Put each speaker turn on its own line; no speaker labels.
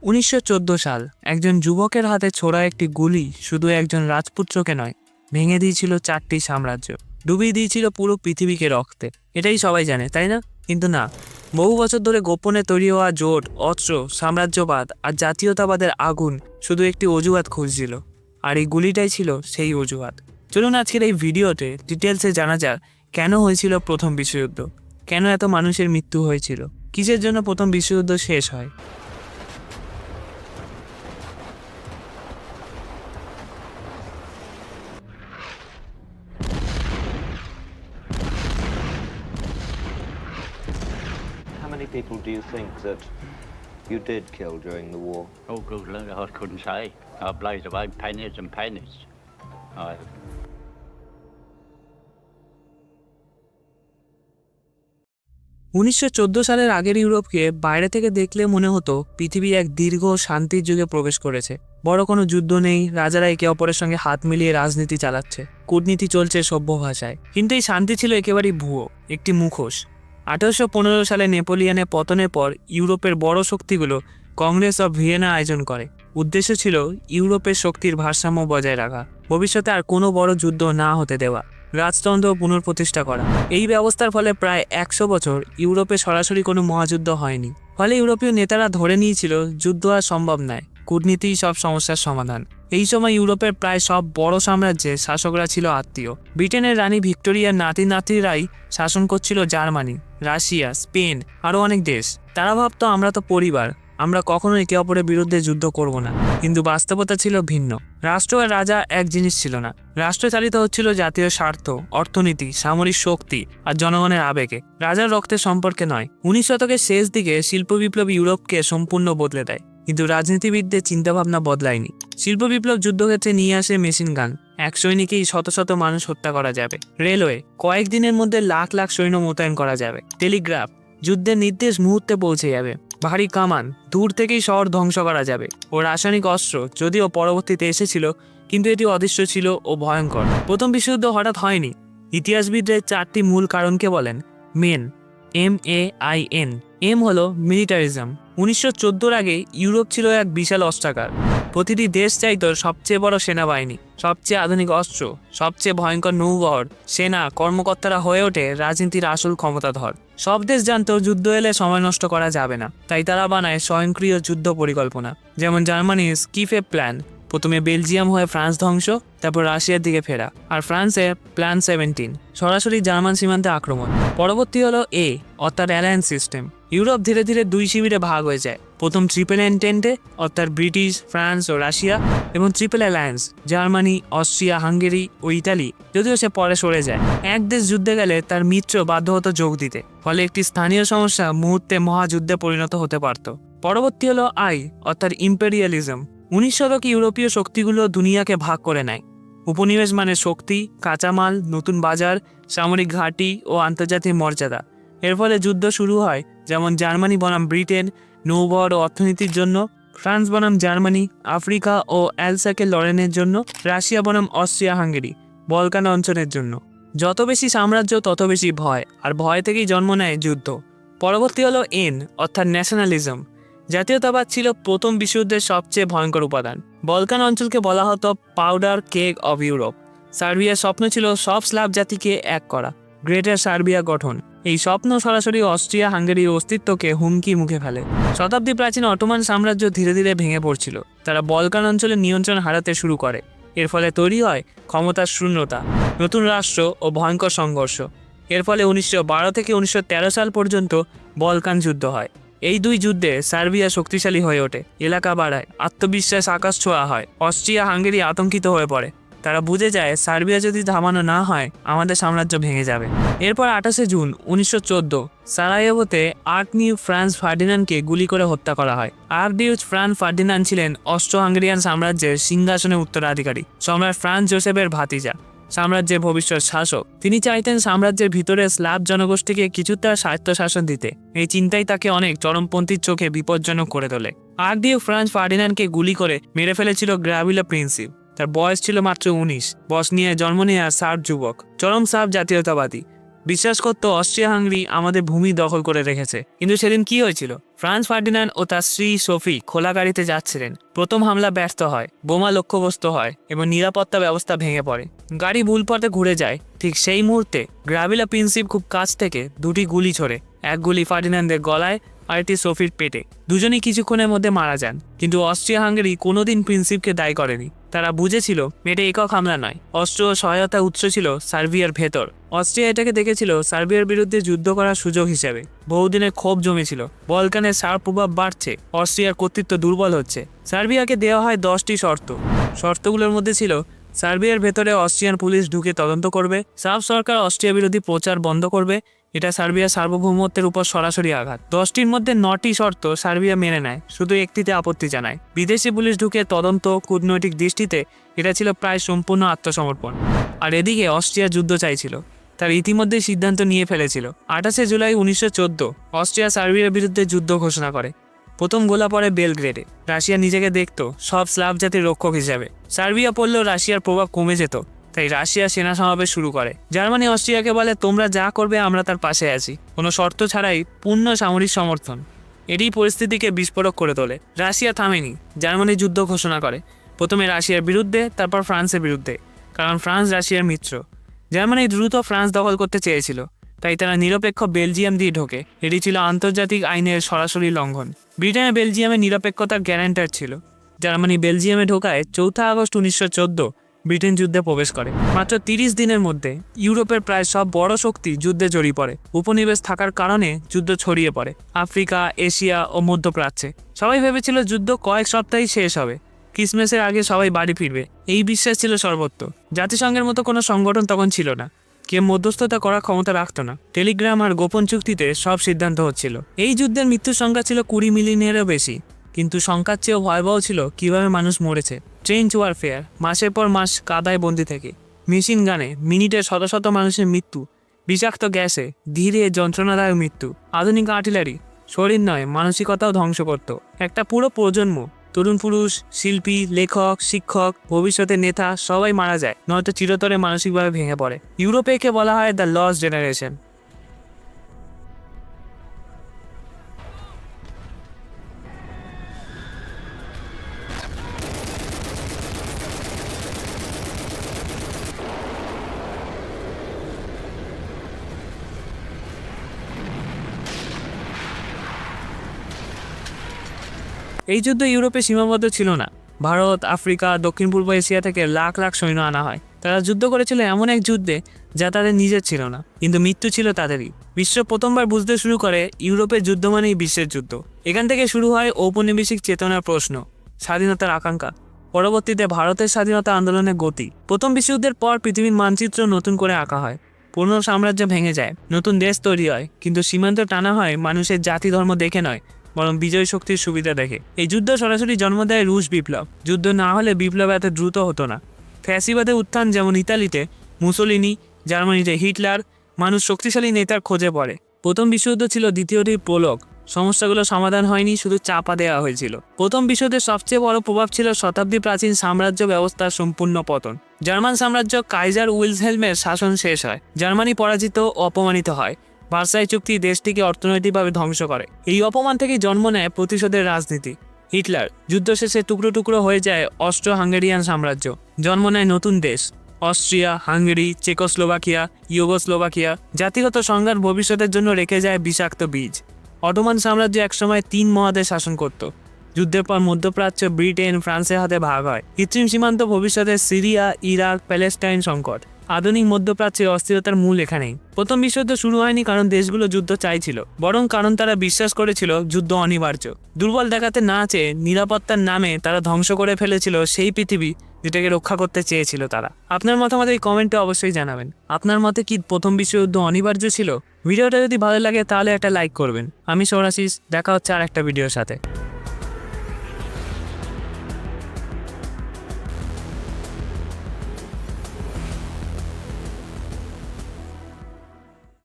1914 সাল একজন যুবকের হাতে ছোড়া একটি গুলি শুধু একজন রাজপুত্রকে নয়, ভেঙে দিয়েছিল 4টি সাম্রাজ্য, ডুবিয়ে দিয়েছিল পুরো পৃথিবীকে রক্তে। এটাই সবাই জানে, তাই না? কিন্তু না, বহু বছর ধরে গোপনে তৈরি হওয়া জোট, অস্ত্র, সাম্রাজ্যবাদ আর জাতীয়তাবাদের আগুন শুধু একটি অজুহাত খুঁজছিল। আর এই গুলিটাই ছিল সেই অজুহাত। চলুন আজকের এই ভিডিওতে ডিটেলসে জানা যাক কেন হয়েছিল প্রথম বিশ্বযুদ্ধ, কেন এত মানুষের মৃত্যু হয়েছিল, কিসের জন্য প্রথম বিশ্বযুদ্ধ শেষ হয়।
How many people do you think that you did kill during the war?
Oh, good Lord, I couldn't say. I blazed away pennies and pennies. I
1914 সালের আগের ইউরোপকে বাইরে থেকে দেখলে মনে হতো পৃথিবী এক দীর্ঘ শান্তির যুগে প্রবেশ করেছে। বড় কোনো যুদ্ধ নেই, রাজারা একে অপরের সঙ্গে হাত মিলিয়ে রাজনীতি চালাচ্ছে, কূটনীতি চলছে সভ্য ভাষায়। কিন্তু এই শান্তি ছিল একেবারেই ভুয়ো, একটি মুখোশ। 1815 সালে নেপোলিয়নের পতনের পর ইউরোপের বড় শক্তিগুলো কংগ্রেস অফ ভিয়েনা আয়োজন করে। উদ্দেশ্য ছিল ইউরোপের শক্তির ভারসাম্য বজায় রাখা, ভবিষ্যতে আর কোনো বড় যুদ্ধ না হতে দেওয়া, রাজতন্ত্র পুনঃপ্রতিষ্ঠা করা। এই ব্যবস্থার ফলে প্রায় 100 বছর ইউরোপে সরাসরি কোনো মহাযুদ্ধ হয়নি। ফলে ইউরোপীয় নেতারা ধরে নিয়েছিল যুদ্ধ আর সম্ভব নয়, কূটনীতিই সব সমস্যার সমাধান। এই সময় ইউরোপের প্রায় সব বড় সাম্রাজ্যে শাসকরা ছিল আত্মীয়। ব্রিটেনের রানী ভিক্টোরিয়ার নাতিরাই শাসন করছিল জার্মানি, রাশিয়া, স্পেন, আরও অনেক দেশ। তারা ভাবতো আমরা তো পরিবার, আমরা কখনো একে অপরের বিরুদ্ধে যুদ্ধ করব না। কিন্তু বাস্তবতা ছিল ভিন্ন। রাষ্ট্র আর রাজা এক জিনিস ছিল না। রাষ্ট্র চালিত হচ্ছিল জাতীয় স্বার্থ, অর্থনীতি, সামরিক শক্তি আর জনগণের আবেগে, রাজার রক্তের সম্পর্কে নয়। 19 শতকের শেষ দিকে শিল্প বিপ্লব ইউরোপকে সম্পূর্ণ বদলে দেয়, কিন্তু রাজনীতিবিদদের চিন্তাভাবনা বদলায়নি। শিল্প বিপ্লব যুদ্ধক্ষেত্রে নিয়ে আসে মেশিন গান, এক সৈনিকেই শত শত মানুষ হত্যা করা যাবে। রেলওয়ে, কয়েকদিনের মধ্যে লাখ লাখ সৈন্য মোতায়েন করা যাবে। টেলিগ্রাফ, যুদ্ধের নির্দেশ মুহূর্তে পৌঁছে যাবে। ভারী কামান, দূর থেকেই শহর ধ্বংস করা যাবে। ও রাসায়নিক অস্ত্র যদিও পরবর্তীতে এসেছিল, কিন্তু এটি অদৃশ্য ছিল ও ভয়ঙ্কর। প্রথম বিশ্বযুদ্ধ হঠাৎ হয়নি। ইতিহাসবিদরা 4টি মূল কারণকে বলেন মেন, MAIN। এম হলো মিলিটারিজম। 1914 আগে ইউরোপ ছিল এক বিশাল অস্ত্রাগার। প্রতিটি দেশ চাইতো সবচেয়ে বড় সেনাবাহিনী, সবচেয়ে আধুনিক অস্ত্র, সবচেয়ে ভয়ঙ্কর নৌবহর। সেনা কর্মকর্তারা হয়ে ওঠে রাজনীতির আসল ক্ষমতাধর। সব দেশ জানতো যুদ্ধ এলে সময় নষ্ট করা যাবে না, তাই তারা বানায় স্বয়ংক্রিয় যুদ্ধ পরিকল্পনা। যেমন জার্মানির স্কিফে প্ল্যান, প্রথমে বেলজিয়াম হয়ে ফ্রান্স ধ্বংস, তারপর রাশিয়ার দিকে ফেরা। আর ফ্রান্সে প্ল্যান 17, সরাসরি জার্মান সীমান্তে আক্রমণ। পরবর্তী হলো এ, অর্থাৎ অ্যালায়েন্স সিস্টেম। ইউরোপ ধীরে ধীরে 2 শিবিরে ভাগ হয়ে যায়। প্রথম ট্রিপল এন্টেন্টে, অর্থাৎ ব্রিটিশ, ফ্রান্স ও রাশিয়া, এবং triple alliance, Germany, Austria, Hungary ও ইতালি। যদিও সে পরে সরে যায়। এক দেশ যুদ্ধে গেলে তার মিত্র বাধ্য হতো যোগ দিতে, ফলে একটি স্থানীয় সমস্যা মুহূর্তে মহাযুদ্ধে পরিণত হতে পারত। পরবর্তী হলো আই, অর্থাৎ ইম্পেরিয়ালিজম। 19 শতকে ইউরোপীয় শক্তিগুলো দুনিয়াকে ভাগ করে নেয়। উপনিবেশ মানে শক্তি, কাঁচামাল, নতুন বাজার, সামরিক ঘাঁটি ও আন্তর্জাতিক মর্যাদা। এর ফলে যুদ্ধ শুরু হয়, যেমন জার্মানি বনাম ব্রিটেন নৌবহর ও অর্থনীতির জন্য, ফ্রান্স বনাম জার্মানি আফ্রিকা ও অ্যালসাকে লরেনের জন্য, রাশিয়া বনাম অস্ট্রিয়া হাঙ্গেরি বলকান অঞ্চলের জন্য। যত বেশি সাম্রাজ্য তত বেশি ভয়, আর ভয় থেকেই জন্ম নেয় যুদ্ধ। পরবর্তী হলো এন, অর্থাৎ ন্যাশনালিজম। জাতীয়তাবাদ ছিল প্রথম বিশ্বযুদ্ধের সবচেয়ে ভয়ঙ্কর উপাদান। বলকান অঞ্চলকে বলা হতো পাউডার কেক অব ইউরোপ। সার্বিয়ার স্বপ্ন ছিল সব স্লাভ জাতিকে এক করা, গ্রেটার সার্বিয়া গঠন। এই স্বপ্ন সরাসরি অস্ট্রিয়া হাঙ্গেরির অস্তিত্বকে হুমকি মুখে ফেলে। শতাব্দী প্রাচীন অটোমান সাম্রাজ্য ধীরে ধীরে ভেঙে পড়ছিল। তারা বলকান অঞ্চলে নিয়ন্ত্রণ হারাতে শুরু করে। এর ফলে তৈরি হয় ক্ষমতার শূন্যতা, নতুন রাষ্ট্র ও ভয়ঙ্কর সংঘর্ষ। এর ফলে 1912 থেকে 1913 সাল পর্যন্ত বলকান যুদ্ধ হয়। এই 2 যুদ্ধে সার্বিয়া শক্তিশালী হয়ে ওঠে, এলাকা বাড়ায়, আত্মবিশ্বাস আকাশ ছোঁয়া হয়। অস্ট্রিয়া হাঙ্গেরি আতঙ্কিত হয়ে পড়ে। তারা বুঝে যায় সার্বিয়া যদি থামানো না হয় আমাদের সাম্রাজ্য ভেঙে যাবে। এরপর 28 জুন 1914 সারায়েভোতে আর্কডিউক ফ্রান্স ফার্ডিনান্ডকে গুলি করে হত্যা করা হয়। আর্কডিউক ফ্রান্স ফার্ডিনান্ড ছিলেন অস্ট্রো হাঙ্গেরিয়ান সাম্রাজ্যের সিংহাসনের উত্তরাধিকারী, সম্রাট ফ্রান্স জোসেফের ভাতিজা, সাম্রাজ্যের ভবিষ্যৎ শাসক। তিনি চাইতেন সাম্রাজ্যের ভিতরে স্লাভ জনগোষ্ঠীকে কিছুটা স্বায়ত্তশাসন দিতে। এই চিন্তাই তাকে অনেক চরমপন্থীর চোখে বিপজ্জনক করে তোলে। আর্কডিউক ফ্রান্স ফার্ডিনান্ডকে গুলি করে মেরে ফেলেছিল গ্রাভিলা প্রিন্সিপ। তার বয়স ছিল মাত্র 19। বসনিয়ায় জন্ম নেওয়া সার্ব যুবক, চরম সার্ব জাতীয়তাবাদী। বিশ্বাস করতো অস্ট্রিয়া হাঙ্গেরি আমাদের ভূমি দখল করে রেখেছে। কিন্তু সেদিন কি হয়েছিল? ফ্রান্স ফার্ডিনান্ড ও তার স্ত্রী সোফি খোলা গাড়িতে যাচ্ছিলেন। প্রথম হামলা ব্যর্থ হয়, বোমা লক্ষ্যবস্তু হয় এবং নিরাপত্তা ব্যবস্থা ভেঙে পড়ে। গাড়ি ভুল পথে ঘুরে যায়। ঠিক সেই মুহূর্তে গ্রাভিলা প্রিন্সিপ খুব কাছ থেকে দুটি গুলি ছোড়ে। এক গুলি ফার্ডিনান্ডের গলায়, আরেকটি সোফির পেটে। দুজনেই কিছুক্ষণের মধ্যে মারা যান। কিন্তু অস্ট্রিয়া হাঙ্গেরি কোনোদিন প্রিন্সিপকে দায়ী করেনি। তারা বুঝেছিল এটা একক হামলা নয়, অস্ত্র ও সহায়তার উৎস ছিল সার্বিয়ার ভেতর। অস্ট্রিয়া এটাকে দেখেছিল সার্বিয়ার বিরুদ্ধে যুদ্ধ করার সুযোগ হিসেবে। বহুদিনের ক্ষোভ জমেছিল, বলকানের সার প্রভাব বাড়ছে, অস্ট্রিয়ার কর্তৃত্ব দুর্বল হচ্ছে। সার্বিয়াকে দেওয়া হয় 10টি শর্ত। শর্তগুলোর মধ্যে ছিল সার্বিয়ার ভেতরে অস্ট্রিয়ান পুলিশ ঢুকে তদন্ত করবে, সার্ব সরকার অস্ট্রিয়া বিরোধী প্রচার বন্ধ করবে, এটা সার্বিয়ার সার্বভৌমত্বের উপর সরাসরি আঘাত। 10টির মধ্যে 9টি শর্ত সার্বিয়া মেনে নেয়, শুধু একটিতে আপত্তি জানায়। বিদেশি পুলিশ ঢুকে তদন্ত, কূটনৈতিক দৃষ্টিতে এটা ছিল প্রায় সম্পূর্ণ আত্মসমর্পণ। আর এদিকে অস্ট্রিয়া যুদ্ধ চাইছিল, তার ইতিমধ্যেই সিদ্ধান্ত নিয়ে ফেলেছিল। 28 জুলাই 1914 অস্ট্রিয়া সার্বিয়ার বিরুদ্ধে যুদ্ধ ঘোষণা করে। প্রথম গোলা পড়ে বেলগ্রেডে। রাশিয়া নিজেকে দেখত সব স্লাভ জাতির রক্ষক হিসেবে। সার্বিয়া পড়লেও রাশিয়ার প্রভাব কমে যেত, তাই রাশিয়া সেনা সমাবেশ শুরু করে। জার্মানি অস্ট্রিয়াকে বলে, তোমরা যা করবে আমরা তার পাশে আছি, কোনো শর্ত ছাড়াই পূর্ণ সামরিক সমর্থন। এটি পরিস্থিতিকে বিস্ফোরক করে তোলে। রাশিয়া থামেনি, জার্মানি যুদ্ধ ঘোষণা করে। প্রথমে রাশিয়ার বিরুদ্ধে, তারপর ফ্রান্সের বিরুদ্ধে, কারণ ফ্রান্স রাশিয়ার মিত্র। জার্মানি দ্রুত ফ্রান্স দখল করতে চেয়েছিল, তাই তারা নিরপেক্ষ বেলজিয়াম দিয়ে ঢোকে। এটি ছিল আন্তর্জাতিক আইনের সরাসরি লঙ্ঘন। ব্রিটেনে বেলজিয়ামের নিরপেক্ষতার গ্যারান্টার ছিল। জার্মানি বেলজিয়ামে ঢোকায় 4 আগস্ট 1914 ব্রিটেন যুদ্ধে প্রবেশ করে। মাত্র 30 দিনের মধ্যে ইউরোপের প্রায় সব বড় শক্তি যুদ্ধে জড়িয়ে পড়ে। উপনিবেশ থাকার কারণে যুদ্ধ ছড়িয়ে পড়ে আফ্রিকা, এশিয়া ও মধ্যপ্রাচ্যে। সবাই ভেবেছিল যুদ্ধ কয়েক সপ্তাহেই শেষ হবে, ক্রিসমাসের আগে সবাই বাড়ি ফিরবে। এই বিশ্বাস ছিল সর্বত্র। জাতিসংঘের মতো কোনো সংগঠন তখন ছিল না, কেউ মধ্যস্থতা করার ক্ষমতা রাখত না। টেলিগ্রাম আর গোপন চুক্তিতে সব সিদ্ধান্ত হচ্ছিল। এই যুদ্ধের মৃত্যুর সংখ্যা ছিল 20 মিলিয়নেরও বেশি, কিন্তু সংখ্যার চেয়েও ভয়াবহ ছিল কিভাবে মানুষ মরেছে। ট্রেঞ্চ ওয়ারফেয়ার, মাসের পর মাস কাদায় বন্দি থেকে, মেশিন গানে মিনিটে শত শত মানুষের মৃত্যু, বিষাক্ত গ্যাসে ধীরে যন্ত্রণাদায়ক মৃত্যু। আধুনিক আর্টিলারি শরীর নয়, মানসিকতাও ধ্বংস করত। একটা পুরো প্রজন্ম, তরুণ পুরুষ, শিল্পী, লেখক, শিক্ষক, ভবিষ্যতের নেতা সবাই মারা যায়, নয়তো চিরতরে মানসিকভাবে ভেঙে পড়ে। ইউরোপে একে বলা হয় দ্য লস্ট জেনারেশন। এই যুদ্ধ ইউরোপে সীমাবদ্ধ ছিল না। ভারত, আফ্রিকা, দক্ষিণ পূর্ব এশিয়া থেকে লাখ লাখ সৈন্য আনা হয়। তারা যুদ্ধ করেছিল এমন এক যুদ্ধে যা তাদের নিজের ছিল না, কিন্তু মৃত্যু ছিল তাদেরই। বিশ্ব প্রথমবার বুঝতে শুরু করে ইউরোপের যুদ্ধ মানেই বিশ্বের যুদ্ধ। এখান থেকে শুরু হয় ঔপনিবেশিক চেতনার প্রশ্ন, স্বাধীনতার আকাঙ্ক্ষা, পরবর্তীতে ভারতের স্বাধীনতা আন্দোলনের গতি। প্রথম বিশ্বযুদ্ধের পর পৃথিবীর মানচিত্র নতুন করে আঁকা হয়। পুরনো সাম্রাজ্য ভেঙে যায়, নতুন দেশ তৈরি হয়, কিন্তু সীমান্ত টানা হয় মানুষের জাতি ধর্ম দেখে নয়, বরং বিজয় শক্তির সুবিধা দেখে। এই যুদ্ধ সরাসরি জন্ম দেয় রুশ বিপ্লব। যুদ্ধ না হলে বিপ্লব এত দ্রুত হতো না। ফ্যাসিবাদের উত্থান, যেমন ইতালিতে মুসোলিনি, জার্মানিতে হিটলার, মানুষ শক্তিশালী নেতার খোঁজে পড়ে। প্রথম বিশ্বযুদ্ধ ছিল দ্বিতীয়টির প্রলোগ। সমস্যাগুলো সমাধান হয়নি, শুধু চাপা দেওয়া হয়েছিল। প্রথম বিশ্বযুদ্ধের সবচেয়ে বড় প্রভাব ছিল শতাব্দী প্রাচীন সাম্রাজ্য ব্যবস্থার সম্পূর্ণ পতন। জার্মান সাম্রাজ্য কাইজার উইলহেলমের শাসন শেষ হয়। জার্মানি পরাজিত ও অপমানিত হয়। ভার্সাই চুক্তি দেশটিকে অর্থনৈতিকভাবে ধ্বংস করে। এই অপমান থেকেই জন্ম নেয় প্রতিশোধের রাজনীতি। হিটলার যুদ্ধ শেষে টুকরো টুকরো হয়ে যায় অস্ট্রো হাঙ্গেরিয়ান সাম্রাজ্য। জন্ম নেয় নতুন দেশ, অস্ট্রিয়া, হাঙ্গেরি, চেকোস্লোভাকিয়া, ইউগোস্লোভাকিয়া। জাতিগত সংঘাত ভবিষ্যতের জন্য রেখে যায় বিষাক্ত বীজ। অটোমান সাম্রাজ্য একসময় 3 মহাদেশ শাসন করত। যুদ্ধের পর মধ্যপ্রাচ্য ব্রিটেন, ফ্রান্সের হাতে ভাগ হয়। কৃত্রিম সীমান্ত ভবিষ্যতে সিরিয়া, ইরাক, প্যালেস্টাইন সংকট। আধুনিক মধ্যপ্রাচ্যের অস্থিরতার মূল এখানেই। প্রথম বিশ্বযুদ্ধ শুরু হয়নি কারণ দেশগুলো যুদ্ধ চাইছিল, বরং কারণ তারা বিশ্বাস করেছিল যুদ্ধ অনিবার্য। দুর্বল দেখাতে না চেয়ে নিরাপত্তার নামে তারা ধ্বংস করে ফেলেছিল সেই পৃথিবী যেটাকে রক্ষা করতে চেয়েছিল তারা। আপনার মতামত এই কমেন্টে অবশ্যই জানাবেন। আপনার মতে কি প্রথম বিশ্বযুদ্ধ অনিবার্য ছিল? ভিডিওটা যদি ভালো লাগে তাহলে একটা লাইক করবেন। আমি সৌরাশিস, দেখা হচ্ছে আর একটা ভিডিওর সাথে।